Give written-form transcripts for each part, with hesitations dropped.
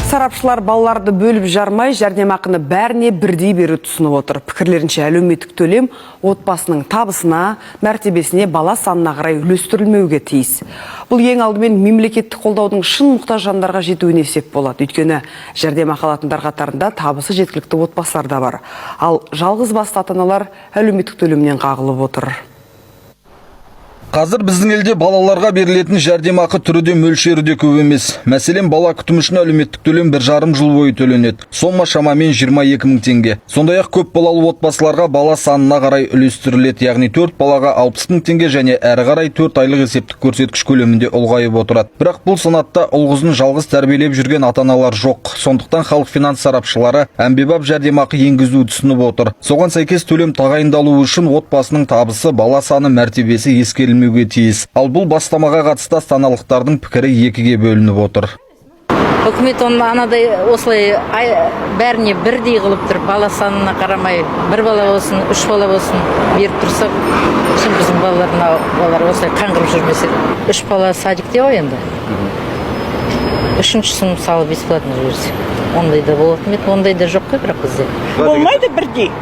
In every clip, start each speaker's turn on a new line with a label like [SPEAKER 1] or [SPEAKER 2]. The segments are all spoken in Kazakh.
[SPEAKER 1] Сарапшылар балаларды бөліп жармай, жәрдемақыны бәріне бірдей беруді ұсынып отыр. Пікірлерінше әлеуметтік төлем отбасының табысына, мәртебесіне, бала санына қарай үлестірілмеуге тиіс. Бұл ең алдымен мемлекеттік қолдаудың шын мұқтаж жандарға жетуіне сеп болады. Өйткені жәрдемақы алатындар қатарында табысы жеткілікті отбасылар да бар. Ал жалғыз басты ата-аналар әлеуметтік төлемнен қағылып отыр.
[SPEAKER 2] Қазір біздің елде балаларға берілетін жәрдемақы түрі де мөлшері де көп емес. Мәселен, бала күтімі үшін әлеуметтік төлем 1,5 жыл бойы төленеді. Сома шамамен 22 000 теңге. Сондай-ақ көп балалы отбасыларға бала санына қарай үлестіріледі, яғни 4 балаға 60 000 теңге және әрі қарай 4 айлық есептік көрсеткіш көлемінде ұлғайып отырады. Бірақ бұл санатта ұл-қызын жалғыз тәрбиелеп жүрген ата-аналар жоқ. Сондықтан халық финанс сарапшылары әмбебап жәрдемақы енгізуді ұсынып отыр. Соған сәйкес төлем тағайындалуы үшін отбасының табысы, бала саны, мәртебесі ескерілмеуге тиіс. Ал бұл бастамаға қатысты астаналықтардың пікірі екіге бөлініп отыр.
[SPEAKER 3] Үкімет оны анадай осылай бәріне бірдей қылып тұр, бала санына қарамай, 1 бала болсын, 3 бала болсын беріп тұрсақ, шын біздің балалар осылай қаңғырып жүрмесе. 3 бала садикте ғой енді. 3-шісін мысалы бесплатно жіберсе. Ондай да болатын еді, ондай да жоқ қой бірақ бізде.
[SPEAKER 4] Болмайды бірдей.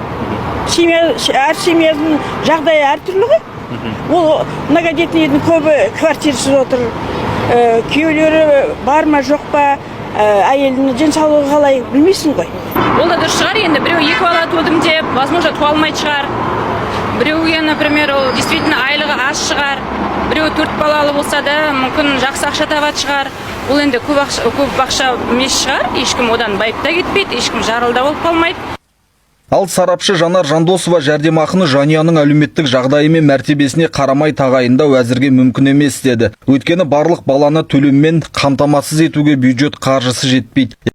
[SPEAKER 4] Әр семьяның жағдайы әртүрлі ғой. Ол многодетныйдің көбі квартирасыз отыр. Күйеулері бар ма жоқ па, әйелінің денсаулығы қалай білмейсің ғой.
[SPEAKER 5] Ол да дұрыс шығар, енді біреу 2 бала тудым деп, возможно, туа алмайды шығар. Біреуге, например, ол действительно айлығы аз шығар. Біреу 4 балалы болса да, мүмкін жақсы ақша табады шығар. Ол енді көп ақша емес шығар, ешкім одан байып та кетпейді, ешкім жарылда болып қалмайды.
[SPEAKER 2] Ал сарапшы Жанар Жандосова жәрдемақыны жанұяның әлеуметтік жағдайы мен мәртебесіне қарамай тағайындау әзірге мүмкін емес деді. Өйткені барлық баланы төлеммен қамтамасыз етуге бюджет қаржысы жетпейді.